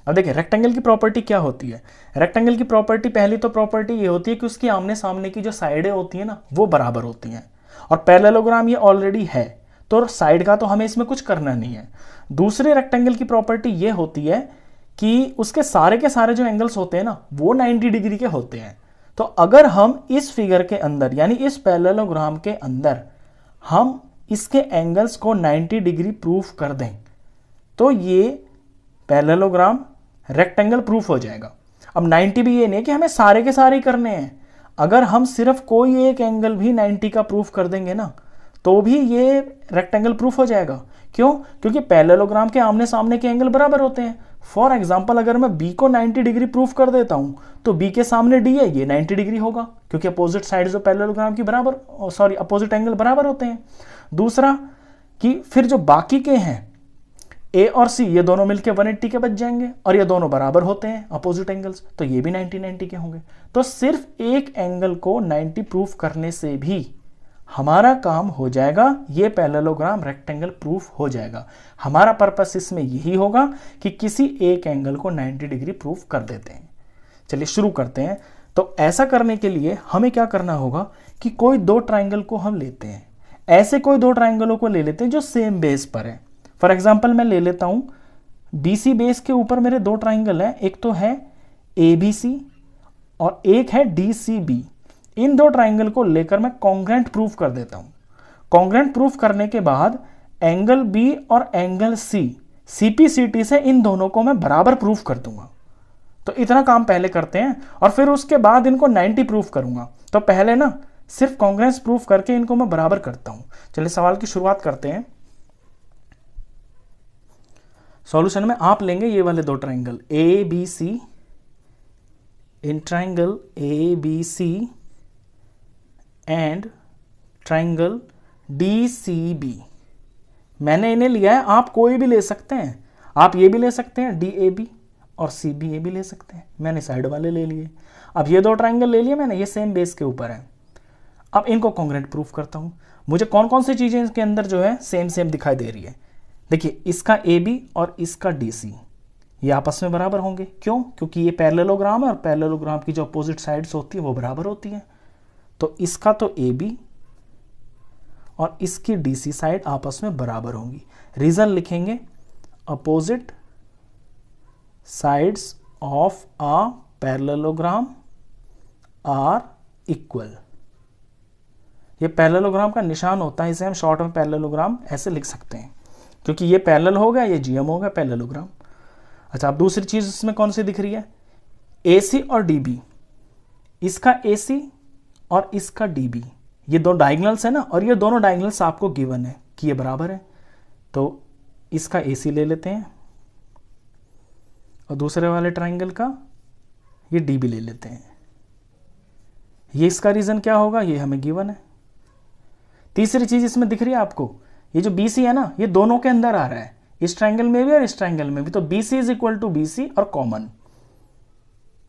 अब देखिए रेक्टेंगल की प्रॉपर्टी क्या होती है। रेक्टेंगल की प्रॉपर्टी, पहली तो प्रॉपर्टी ये होती है कि उसकी आमने सामने की जो साइडें होती है ना वो बराबर होती हैं, और पैरेललोग्राम ये ऑलरेडी है तो साइड का तो हमें इसमें कुछ करना नहीं है। दूसरी रेक्टेंगल की प्रॉपर्टी ये होती है कि उसके सारे के सारे जो एंगल्स होते हैं ना वो 90 डिग्री के होते हैं। तो अगर हम इस फिगर के अंदर यानी इस पैरेललोग्राम के अंदर हम इसके एंगल्स को 90 डिग्री प्रूफ कर दें तो ये पैरेललोग्राम रेक्टेंगल प्रूफ हो जाएगा। अब 90 भी ये नहीं है कि हमें सारे के सारे करने हैं, अगर हम सिर्फ कोई एक एंगल भी 90 का प्रूफ कर देंगे ना तो भी ये रेक्टेंगल प्रूफ हो जाएगा। क्यों? क्योंकि पैरेललोग्राम के आमने सामने के एंगल बराबर होते हैं। फॉर एग्जाम्पल अगर मैं बी को 90 डिग्री प्रूफ कर देता हूं तो बी के सामने डी है, ये 90 डिग्री होगा क्योंकि अपोजिट साइड जो पैरेललोग्राम की बराबर अपोजिट एंगल बराबर होते हैं। दूसरा कि फिर जो बाकी के हैं ए और सी ये दोनों मिलकर 180 के बच जाएंगे और ये दोनों बराबर होते हैं अपोजिट एंगल्स, तो ये भी 90 के होंगे। तो सिर्फ एक एंगल को 90 प्रूफ करने से भी हमारा काम हो जाएगा, ये पैरेललोग्राम रेक्टेंगल प्रूफ हो जाएगा। हमारा पर्पस इसमें यही होगा कि किसी एक एंगल को 90 डिग्री प्रूफ कर देते हैं। चलिए शुरू करते हैं। तो ऐसा करने के लिए हमें क्या करना होगा कि कोई दो ट्राइंगल को हम लेते हैं, ऐसे कोई दो ट्राइंगलों को ले लेते हैं जो सेम बेस पर है। फॉर एग्जाम्पल मैं ले लेता हूं बीसी बेस के ऊपर मेरे दो ट्राइंगल हैं, एक तो है एबीसी और एक है डीसीबी। इन दो ट्राइंगल को लेकर मैं कॉन्ग्रेंट प्रूफ कर देता हूं। कॉन्ग्रेंट प्रूफ करने के बाद एंगल बी और एंगल सी सीपीसीटी से इन दोनों को मैं बराबर प्रूफ कर दूंगा। तो इतना काम पहले करते हैं और फिर उसके बाद इनको 90 प्रूफ करूंगा। तो पहले ना सिर्फ कॉन्ग्रेंस प्रूफ करके इनको मैं बराबर करता हूं। चलिए सवाल की शुरुआत करते हैं। सॉल्यूशन में आप लेंगे ये वाले दो triangle A B C, in triangle A B C and triangle D C B. मैंने इन्हें लिया है, आप कोई भी ले सकते हैं, आप ये भी ले सकते हैं डी ए बी और सी बी ए भी ले सकते हैं, मैंने साइड वाले ले लिए। अब ये दो ट्राइंगल ले लिए मैंने, ये सेम बेस के ऊपर है। अब इनको कॉन्ग्रेंट प्रूफ करता हूं। मुझे कौन कौन सी चीजें इसके अंदर जो है सेम सेम दिखाई दे रही है। देखिए इसका ए बी और इसका डी सी ये आपस में बराबर होंगे। क्यों? क्योंकि ये पैरेललोग्राम है और पैरेललोग्राम की जो अपोजिट साइड्स होती है वो बराबर होती है। तो इसका तो ए बी और इसकी डी सी साइड आपस में बराबर होंगी। रीजन लिखेंगे opposite sides of a parallelogram are equal. ये पैरेललोग्राम का निशान होता है, इसे हम शॉर्ट में पैरेललोग्राम ऐसे लिख सकते हैं क्योंकि ये पैरेलल हो गया, ये जीएम हो गया पैरेललोग्राम। अच्छा अब दूसरी चीज इसमें कौन सी दिख रही है, एसी और डीबी। इसका एसी और इसका डीबी ये दो डायगोनल्स है ना, और ये दोनों डायगोनल्स आपको गिवन है कि ये बराबर है। तो इसका एसी ले लेते हैं और दूसरे वाले ट्राइंगल का ये डीबी ले लेते हैं। ये इसका रीजन क्या होगा, ये हमें गिवन है। तीसरी चीज इसमें दिख रही है आपको, ये जो BC है ना ये दोनों के अंदर आ रहा है, इस ट्राइंगल में भी और इस ट्राइंगल में भी। तो BC is equal to BC और कॉमन,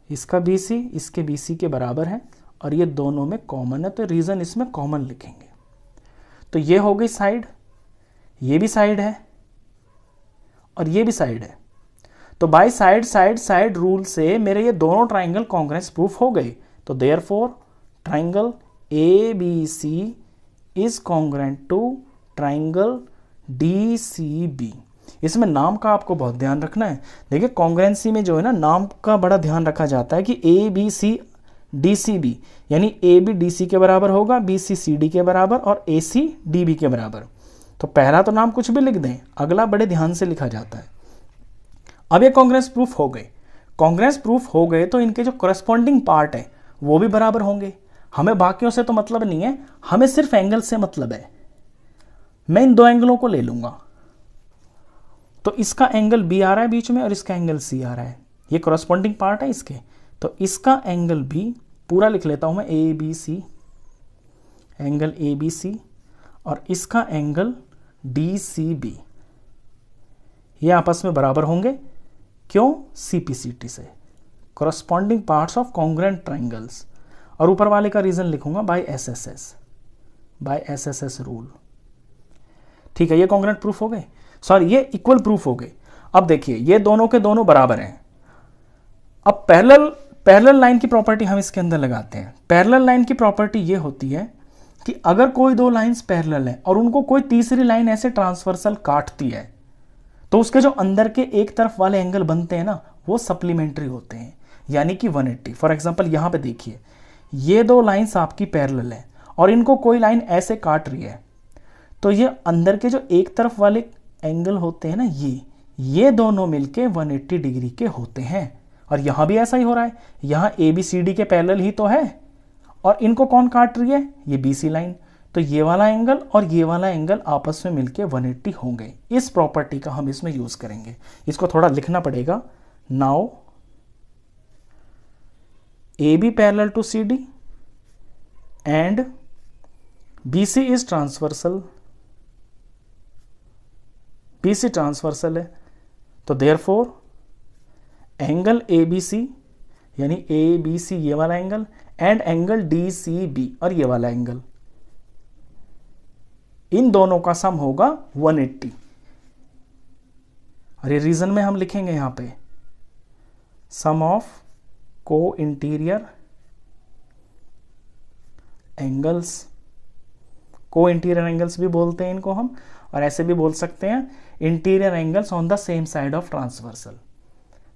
इसका BC इसके BC के बराबर है और ये दोनों में कॉमन है, तो रीजन इसमें कॉमन लिखेंगे। तो ये हो गई साइड, ये भी साइड है और ये भी साइड है। तो by side side side rule से मेरे ये दोनों ट्राइंगल कॉन्ग्रेंस प्रूफ हो गए। तो therefore triangle ABC is congruent to triangle DCB। इसमें नाम का आपको बहुत ध्यान रखना है। देखिए कॉन्ग्रेंसी में जो है ना नाम का बड़ा ध्यान रखा जाता है कि ABC DCB यानी AB DC के बराबर होगा, BC CD के बराबर और AC DB के बराबर। तो पहला तो नाम कुछ भी लिख दें, अगला बड़े ध्यान से लिखा जाता है। अब ये कॉन्ग्रेंस प्रूफ हो गए। कॉन्ग्रेंस प्रूफ हो गए तो इनके जो करस्पॉन्डिंग पार्ट है वो भी बराबर होंगे। हमें बाकियों से तो मतलब नहीं है, हमें सिर्फ एंगल से मतलब है। मैं इन दो एंगलों को ले लूंगा, तो इसका एंगल B आ रहा है बीच में और इसका एंगल C आ रहा है, ये करस्पॉन्डिंग पार्ट है इसके। तो इसका एंगल B पूरा लिख लेता हूं मैं ABC, एंगल ABC, और इसका एंगल DCB, ये आपस में बराबर होंगे। क्यों? CPCT से, corresponding parts of congruent triangles. और ऊपर वाले का रीजन लिखूंगा बाय SSS रूल। ठीक है, ये कॉन्ग्रेंट प्रूफ हो गए, सॉरी ये इक्वल प्रूफ हो गए। अब देखिए ये दोनों के दोनों बराबर हैं, अब पैरेलल लाइन की प्रॉपर्टी हम इसके अंदर लगाते हैं। पैरेलल लाइन की प्रॉपर्टी ये होती है कि अगर कोई दो लाइंस पैरेलल है और उनको कोई तीसरी लाइन ऐसे ट्रांसवर्सल काटती है तो उसके जो अंदर के एक तरफ वाले एंगल बनते हैं ना, वो सप्लीमेंट्री होते हैं, यानी कि 180। फॉर एग्जांपल यहां पे देखिए, ये दो लाइंस आपकी पैरेलल है और इनको कोई लाइन ऐसे काट रही है, तो ये अंदर के जो एक तरफ वाले एंगल होते हैं ना, ये दोनों मिलके 180 डिग्री के होते हैं। और यहां भी ऐसा ही हो रहा है, यहां ABCD के पैरेलल ही तो है और इनको कौन काट रही है, ये BC लाइन। तो ये वाला एंगल और ये वाला एंगल आपस में मिलके 180 होंगे। इस प्रॉपर्टी का हम इसमें यूज करेंगे। इसको थोड़ा लिखना पड़ेगा। Now AB parallel to CD and BC is transversal, BC transversal है, तो देयरफॉर एंगल ABC यानी ABC ये वाला एंगल एंड एंगल DCB और ये वाला एंगल, इन दोनों का सम होगा 180। और ये रीजन में हम लिखेंगे यहां पे सम ऑफ को इंटीरियर एंगल्स, को इंटीरियर एंगल्स भी बोलते हैं इनको हम, और ऐसे भी बोल सकते हैं interior angles on the same side of transversal.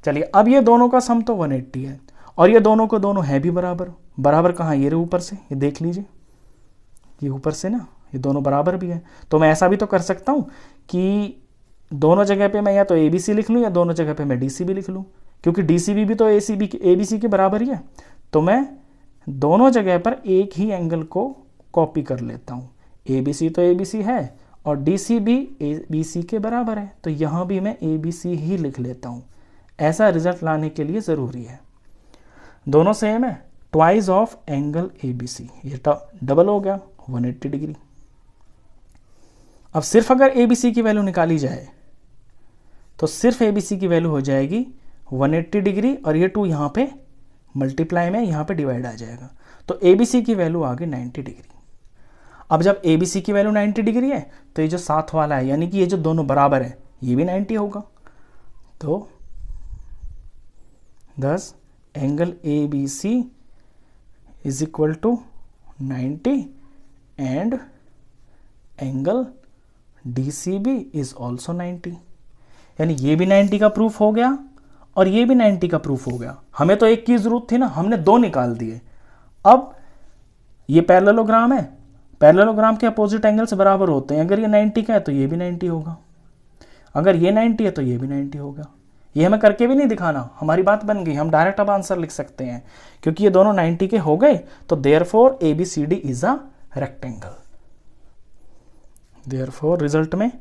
चलिए, अब ये दोनों का सम तो 180 है और ये दोनों को दोनों है भी बराबर। बराबर कहाँ, ये ऊपर से, ये देख लीजिए, ये ऊपर से ना, ये दोनों बराबर भी है। तो मैं ऐसा भी तो कर सकता हूं कि दोनों जगह पे मैं या तो ABC लिख लूं या दोनों जगह पे मैं DCB लिख लूं, क्योंकि DCB भी तो ABC के बराबर ही है। तो मैं दोनों जगह पर एक ही एंगल को कॉपी कर लेता हूं। ABC तो ABC है और DCB ABC के बराबर है, तो यहां भी मैं ABC ही लिख लेता हूं। ऐसा रिजल्ट लाने के लिए जरूरी है दोनों सेम है, ट्वाइस ऑफ एंगल ABC, ये डबल हो गया 180 डिग्री। अब सिर्फ अगर ABC की वैल्यू निकाली जाए तो सिर्फ ABC की वैल्यू हो जाएगी 180 डिग्री और ये 2 यहाँ पे मल्टीप्लाई में यहाँ पे डिवाइड आ जाएगा, तो ABC की वैल्यू आ गई 90 डिग्री। अब जब ABC की वैल्यू 90 डिग्री है तो ये जो साथ वाला है, यानी कि ये जो दोनों बराबर है, ये भी 90 होगा। तो thus angle ABC is equal to 90 and angle DCB is also 90। यानी ये भी 90 का प्रूफ हो गया और ये भी 90 का प्रूफ हो गया। हमें तो एक की जरूरत थी ना, हमने दो निकाल दिए। अब ये पैरेललोग्राम है, पैरेललोग्राम के अपोजिट एंगल्स बराबर होते हैं। अगर ये 90 का है तो ये भी 90 होगा, अगर ये 90 है तो ये भी 90 होगा। ये हमें करके भी नहीं दिखाना, हमारी बात बन गई। हम डायरेक्ट अब आंसर लिख सकते हैं क्योंकि ये दोनों 90 के हो गए, तो therefore ABCD is a rectangle. Therefore result में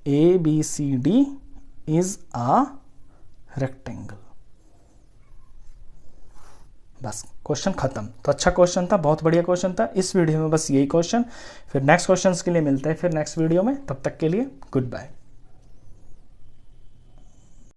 ABCD इज अ रेक्टेंगल। बस क्वेश्चन खत्म। तो अच्छा क्वेश्चन था, बहुत बढ़िया क्वेश्चन था। इस वीडियो में बस यही क्वेश्चन, फिर नेक्स्ट क्वेश्चंस के लिए मिलते हैं फिर नेक्स्ट वीडियो में। तब तक के लिए गुड बाय।